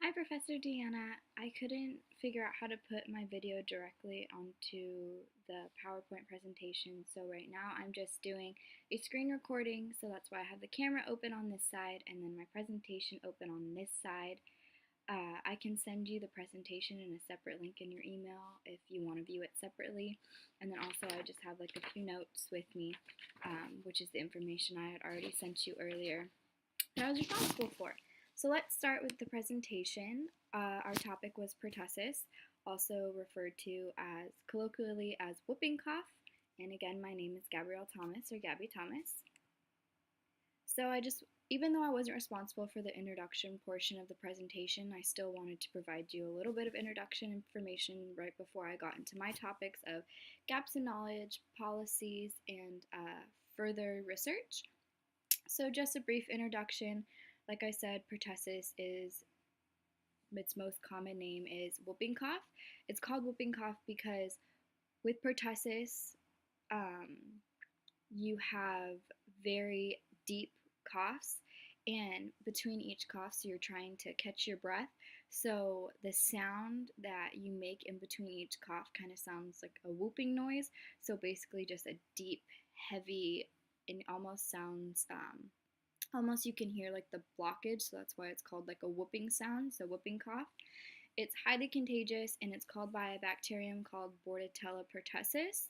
Hi, Professor Deanna. I couldn't figure out how to put my video directly onto the PowerPoint presentation, so right now I'm just doing a screen recording, so that's why I have the camera open on this side and then my presentation open on this side. I can send you the presentation in a separate link in your email if you want to view it separately, and then also I just have like a few notes with me, which is the information I had already sent you earlier that I was responsible for. So let's start with the presentation. Our topic was pertussis, also referred to as colloquially as whooping cough. And again, my name is Gabrielle Thomas or Gabby Thomas. So even though I wasn't responsible for the introduction portion of the presentation, I still wanted to provide you a little bit of introduction information right before I got into my topics of gaps in knowledge, policies, and further research. So just a brief introduction. Like I said, pertussis is its most common name is whooping cough. It's called whooping cough because with pertussis, um, you have very deep coughs, and between each cough, so you're trying to catch your breath. So the sound that you make in between each cough kind of sounds like a whooping noise. So basically, just a deep, heavy, and almost sounds almost you can hear like the blockage, so that's why it's called like a whooping sound, so whooping cough. It's highly contagious and it's called by a bacterium called Bordetella pertussis.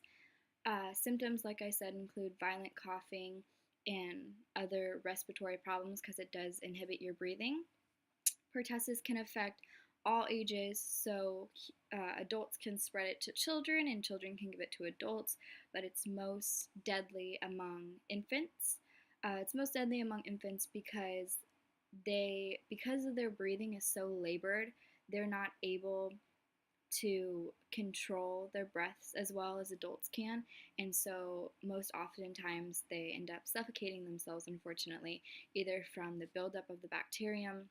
Symptoms, like I said, include violent coughing and other respiratory problems because it does inhibit your breathing. Pertussis can affect all ages, so adults can spread it to children and children can give it to adults, but it's most deadly among infants. It's most deadly among infants because because of their breathing is so labored, they're not able to control their breaths as well as adults can, and so most oftentimes they end up suffocating themselves, unfortunately, either from the buildup of the bacterium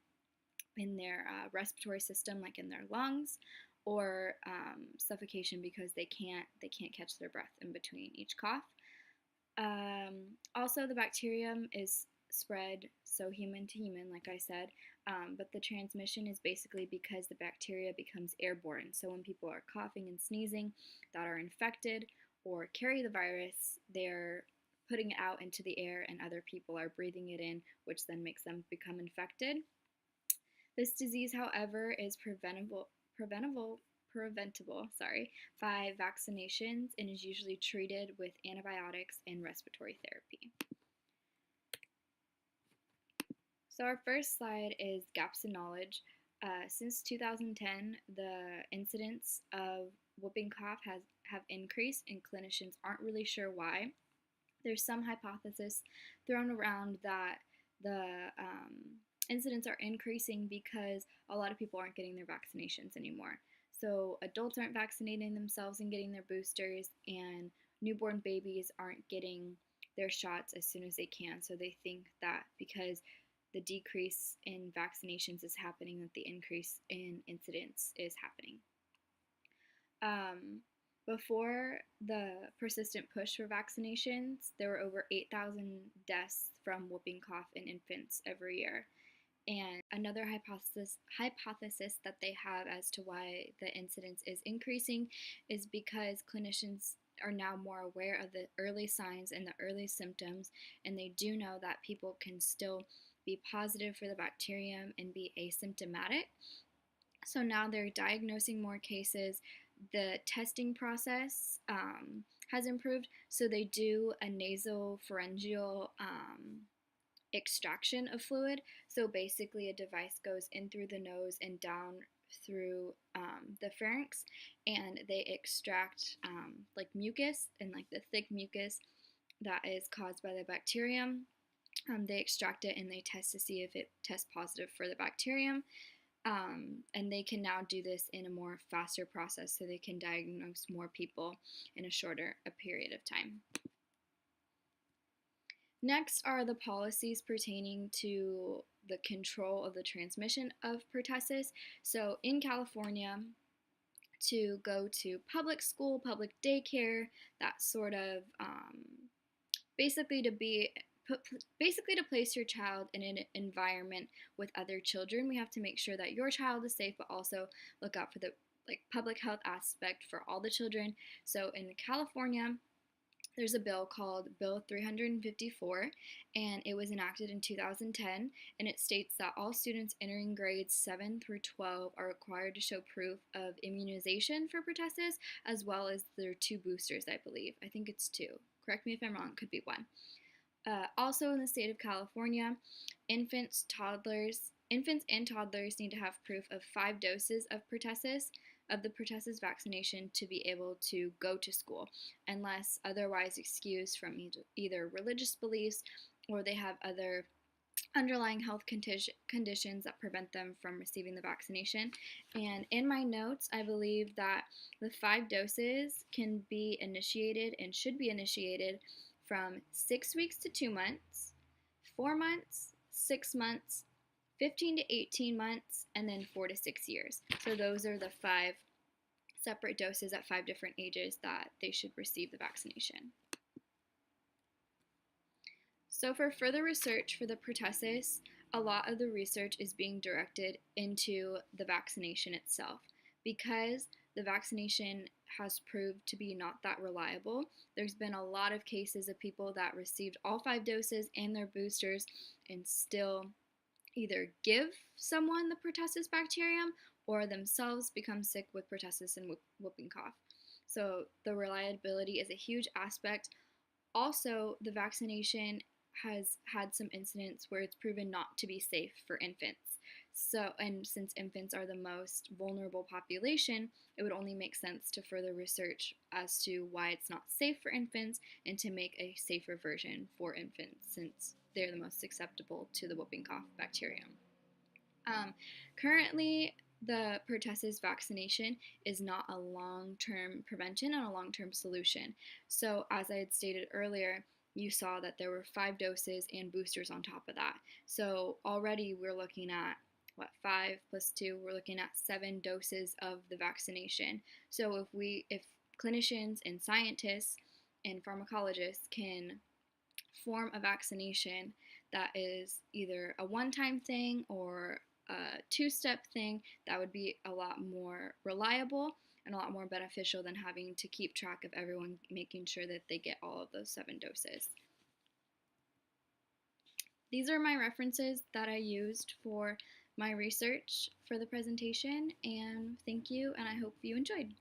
in their respiratory system, like in their lungs, or suffocation because they can't catch their breath in between each cough. Also, the bacterium is spread so human to human, like I said, but the transmission is basically because the bacteria becomes airborne. So when people are coughing and sneezing that are infected or carry the virus, they're putting it out into the air and other people are breathing it in, which then makes them become infected. This disease, however, is preventable, by vaccinations and is usually treated with antibiotics and respiratory therapy. So our first slide is gaps in knowledge. Since 2010, the incidence of whooping cough have increased, and clinicians aren't really sure why. There's some hypothesis thrown around that the incidents are increasing because a lot of people aren't getting their vaccinations anymore. So adults aren't vaccinating themselves and getting their boosters, and newborn babies aren't getting their shots as soon as they can. So they think that because the decrease in vaccinations is happening, that the increase in incidence is happening. Before the persistent push for vaccinations, there were over 8,000 deaths from whooping cough in infants every year. And another hypothesis that they have as to why the incidence is increasing is because clinicians are now more aware of the early signs and the early symptoms, and they do know that people can still be positive for the bacterium and be asymptomatic. So now they're diagnosing more cases. The testing process has improved, so they do a nasopharyngeal extraction of fluid. So basically, a device goes in through the nose and down through the pharynx, and they extract like mucus and like the thick mucus that is caused by the bacterium. They extract it and they test to see if it tests positive for the bacterium. And they can now do this in a more faster process, so they can diagnose more people in a shorter period of time. Next are the policies pertaining to the control of the transmission of pertussis. So in California, to go to public school, public daycare, that sort of basically to be basically to place your child in an environment with other children. We have to make sure that your child is safe, but also look out for the public health aspect for all the children. So in California, there's a bill called Bill 354, and it was enacted in 2010, and it states that all students entering grades 7 through 12 are required to show proof of immunization for pertussis, as well as their 2 boosters, I believe. I think it's 2. Correct me if I'm wrong, could be 1. Also in the state of California, infants and toddlers need to have proof of 5 doses of the pertussis vaccination to be able to go to school, unless otherwise excused from either religious beliefs or they have other underlying health conditions that prevent them from receiving the vaccination. And in my notes, I believe that the 5 doses can be initiated and should be initiated from 6 weeks to 2 months, 4 months, 6 months, 15 to 18 months, and then 4 to 6 years. So those are the 5 separate doses at 5 different ages that they should receive the vaccination. So for further research for the pertussis, a lot of the research is being directed into the vaccination itself. Because the vaccination has proved to be not that reliable, there's been a lot of cases of people that received all 5 doses and their boosters and still either give someone the pertussis bacterium or themselves become sick with pertussis and whooping cough. So the reliability is a huge aspect. Also, the vaccination has had some incidents where it's proven not to be safe for infants. So, and since infants are the most vulnerable population, it would only make sense to further research as to why it's not safe for infants and to make a safer version for infants, since they're the most susceptible to the whooping cough bacterium. Currently, the pertussis vaccination is not a long-term prevention and a long-term solution. So, as I had stated earlier, you saw that there were 5 doses and boosters on top of that. So already we're looking at 5 plus 2, we're looking at 7 doses of the vaccination. So if clinicians and scientists and pharmacologists can form a vaccination that is either a one-time thing or a 2-step thing, that would be a lot more reliable and a lot more beneficial than having to keep track of everyone making sure that they get all of those 7 doses. These are my references that I used for my research for the presentation, and thank you, and I hope you enjoyed.